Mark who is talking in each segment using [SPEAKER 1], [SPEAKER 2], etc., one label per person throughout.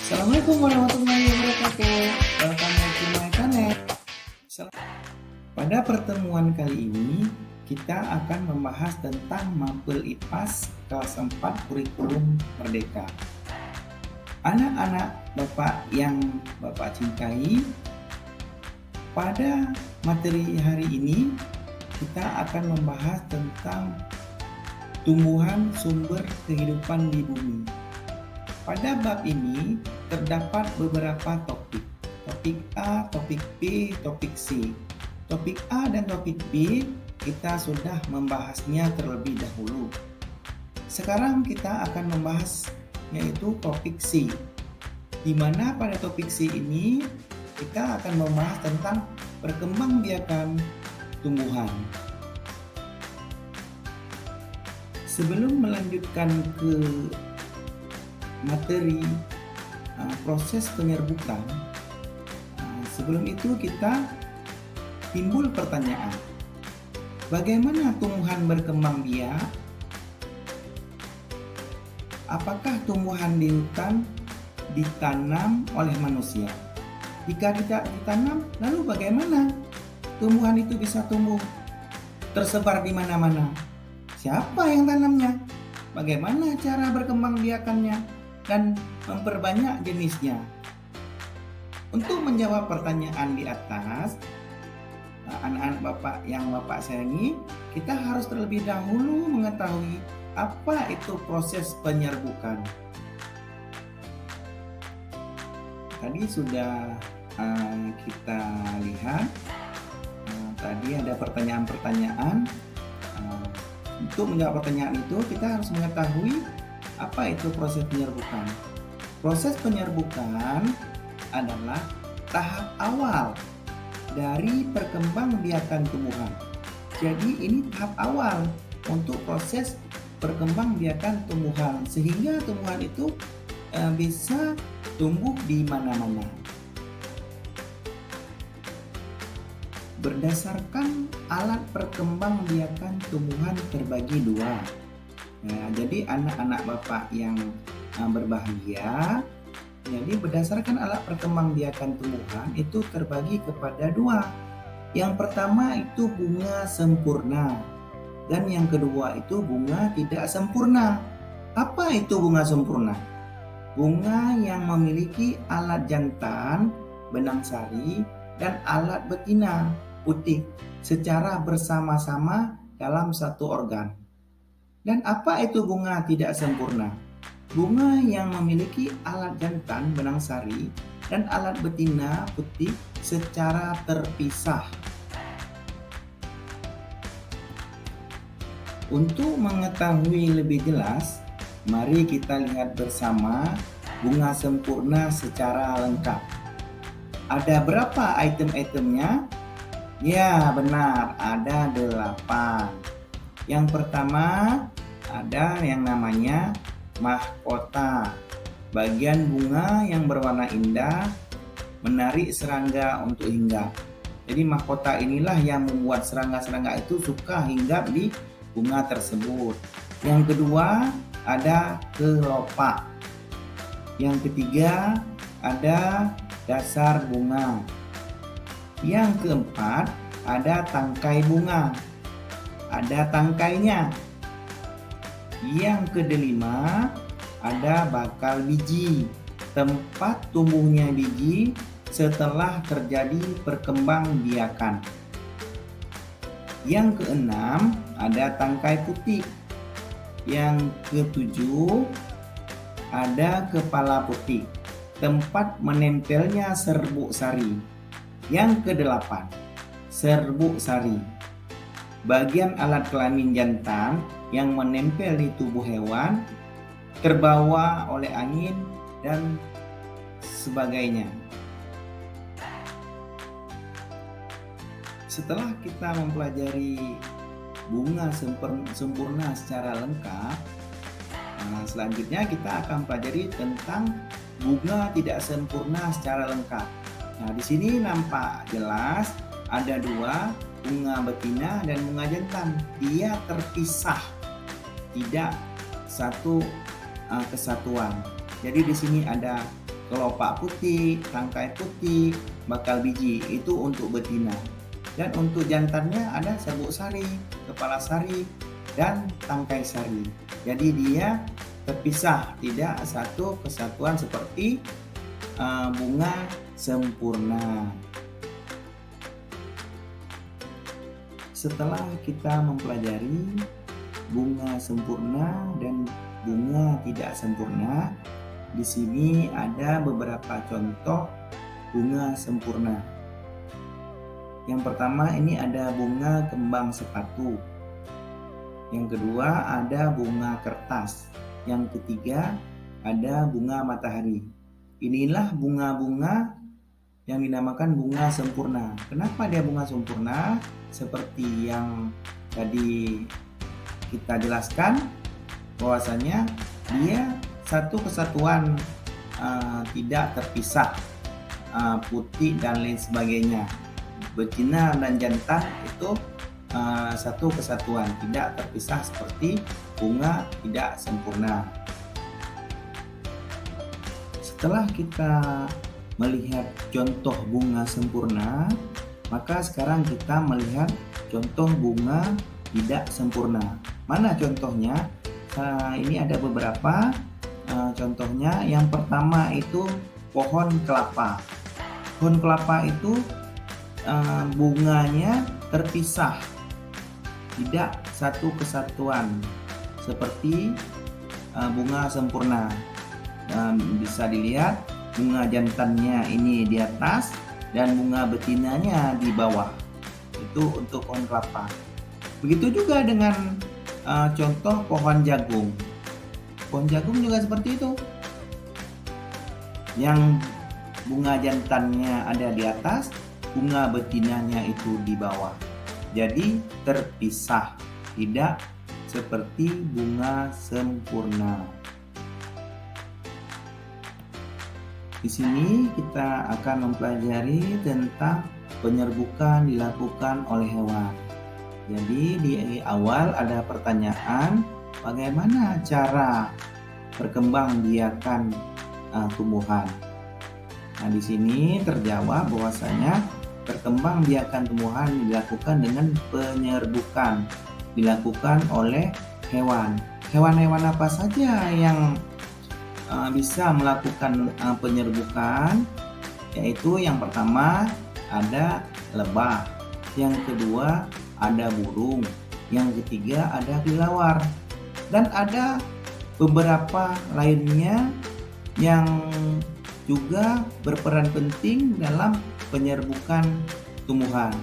[SPEAKER 1] Assalamualaikum warahmatullahi wabarakatuh. Welcome back to my channel. Pada pertemuan kali ini, kita akan membahas tentang Mapel IPAS kelas 4 kurikulum Merdeka. Anak-anak Bapak yang Bapak cintai, pada materi hari ini kita akan membahas tentang tumbuhan sumber kehidupan di bumi. Pada bab ini terdapat beberapa topik. Topik A, topik B, topik C. Topik A dan topik B kita sudah membahasnya terlebih dahulu. Sekarang kita akan membahas yaitu topik C. Di mana pada topik C ini kita akan membahas tentang perkembangbiakan tumbuhan. Sebelum melanjutkan ke materi proses penyerbukan, sebelum itu kita timbul pertanyaan, bagaimana tumbuhan berkembang biak? Apakah tumbuhan di hutan ditanam oleh manusia? Jika tidak ditanam, lalu bagaimana tumbuhan itu bisa tumbuh tersebar di mana-mana? Siapa yang tanamnya? Bagaimana cara berkembang biakannya dan memperbanyak jenisnya? Untuk menjawab pertanyaan di atas, anak-anak Bapak yang Bapak sayangi, kita harus terlebih dahulu mengetahui apa itu proses penyerbukan. Tadi sudah kita lihat, tadi ada pertanyaan-pertanyaan. Untuk menjawab pertanyaan itu, kita harus mengetahui apa itu proses penyerbukan. Proses penyerbukan adalah tahap awal dari perkembangbiakan tumbuhan. Jadi ini tahap awal untuk proses perkembangbiakan tumbuhan, sehingga tumbuhan itu bisa tumbuh di mana-mana. Berdasarkan alat perkembangbiakan tumbuhan terbagi dua. Nah, jadi anak-anak Bapak yang berbahagia, jadi berdasarkan alat perkembangbiakan tumbuhan itu terbagi kepada dua. Yang pertama itu bunga sempurna, dan yang kedua itu bunga tidak sempurna. Apa itu bunga sempurna? Bunga yang memiliki alat jantan, benang sari, dan alat betina, putih, secara bersama-sama dalam satu organ. Dan apa itu bunga tidak sempurna? Bunga yang memiliki alat jantan, benang sari, dan alat betina, putih, secara terpisah. Untuk mengetahui lebih jelas, mari kita lihat bersama bunga sempurna secara lengkap. Ada berapa item-itemnya? Ya, benar, ada 8. Yang pertama ada yang namanya mahkota. Bagian bunga yang berwarna indah menarik serangga untuk hinggap. Jadi mahkota inilah yang membuat serangga-serangga itu suka hinggap di bunga tersebut. Yang kedua ada kelopak. Yang ketiga ada dasar bunga. Yang keempat ada tangkai bunga, ada tangkainya. Yang kelima ada bakal biji, tempat tumbuhnya biji setelah terjadi perkembangbiakan. Yang keenam ada tangkai putih. Yang ketujuh ada kepala putih, tempat menempelnya serbuk sari. Yang kedelapan, serbuk sari, bagian alat kelamin jantan yang menempel di tubuh hewan, terbawa oleh angin, dan sebagainya. Setelah kita mempelajari bunga sempurna secara lengkap, selanjutnya kita akan pelajari tentang bunga tidak sempurna secara lengkap. Nah, di sini nampak jelas ada dua, bunga betina dan bunga jantan. Dia terpisah, tidak satu kesatuan. Jadi di sini ada kelopak putih, tangkai putih, bakal biji itu untuk betina. Dan untuk jantannya ada serbuk sari, kepala sari, dan tangkai sari. Jadi dia terpisah, tidak satu kesatuan seperti bunga sempurna. Setelah kita mempelajari bunga sempurna dan bunga tidak sempurna, di sini ada beberapa contoh bunga sempurna. Yang pertama ini ada bunga kembang sepatu. Yang kedua ada bunga kertas. Yang ketiga ada bunga matahari. Inilah bunga-bunga yang dinamakan bunga sempurna. Kenapa dia bunga sempurna? Seperti yang tadi kita jelaskan, bahwasanya dia satu kesatuan, tidak terpisah, putih dan lain sebagainya. Betina dan jantan itu satu kesatuan, tidak terpisah seperti bunga tidak sempurna. Setelah kita melihat contoh bunga sempurna, maka sekarang kita melihat contoh bunga tidak sempurna. Mana contohnya? Ini ada beberapa contohnya. Yang pertama itu pohon kelapa. Pohon kelapa itu bunganya terpisah, tidak satu kesatuan seperti bunga sempurna. Bisa dilihat bunga jantannya ini di atas dan bunga betinanya di bawah. Itu untuk pohon kelapa. Begitu juga dengan contoh pohon jagung. Pohon jagung juga seperti itu. Yang bunga jantannya ada di atas, bunga betinanya itu di bawah. Jadi terpisah, tidak seperti bunga sempurna. Di sini kita akan mempelajari tentang penyerbukan dilakukan oleh hewan. Jadi di awal ada pertanyaan, bagaimana cara perkembangbiakan tumbuhan. Nah, di sini terjawab bahwasanya perkembangbiakan tumbuhan dilakukan dengan penyerbukan, dilakukan oleh hewan. Hewan-hewan apa saja yang bisa melakukan penyerbukan? Yaitu yang pertama ada lebah, yang kedua ada burung, yang ketiga ada kelelawar, dan ada beberapa lainnya yang juga berperan penting dalam penyerbukan tumbuhan.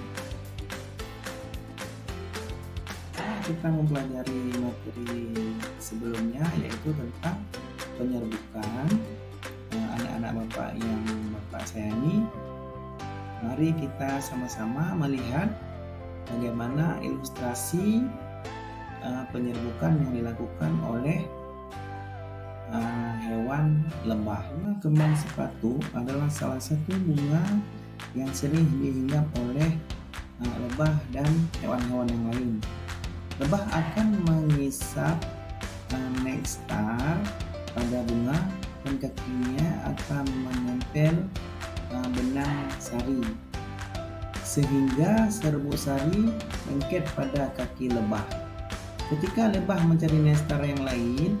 [SPEAKER 1] Kita mempelajari materi sebelumnya yaitu tentang penyerbukan. Anak-anak Bapak yang Bapak sayangi, mari kita sama-sama melihat bagaimana ilustrasi penyerbukan yang dilakukan oleh hewan lebah. Bunga kembang sepatu adalah salah satu bunga yang sering dihinggap oleh lebah dan hewan-hewan yang lain. Lebah akan mengisap nektar pada bunga dan kakinya akan menempel benang sari, sehingga serbuk sari lengket pada kaki lebah. Ketika lebah mencari nektar yang lain,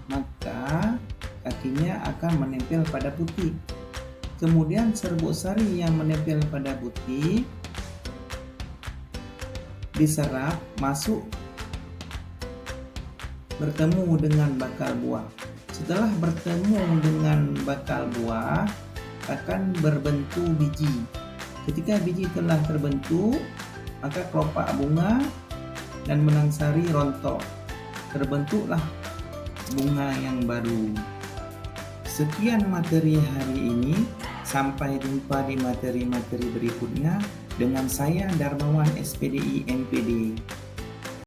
[SPEAKER 1] maka kakinya akan menempel pada putih. Kemudian serbuk sari yang menempel pada putih diserap masuk bertemu dengan bakal buah. Setelah bertemu dengan bakal buah, akan berbentuk biji. Ketika biji telah terbentuk, maka kelopak bunga dan benang sari rontok. Terbentuklah bunga yang baru. Sekian materi hari ini. Sampai jumpa di materi-materi berikutnya dengan saya Darmawan SPDI MPD.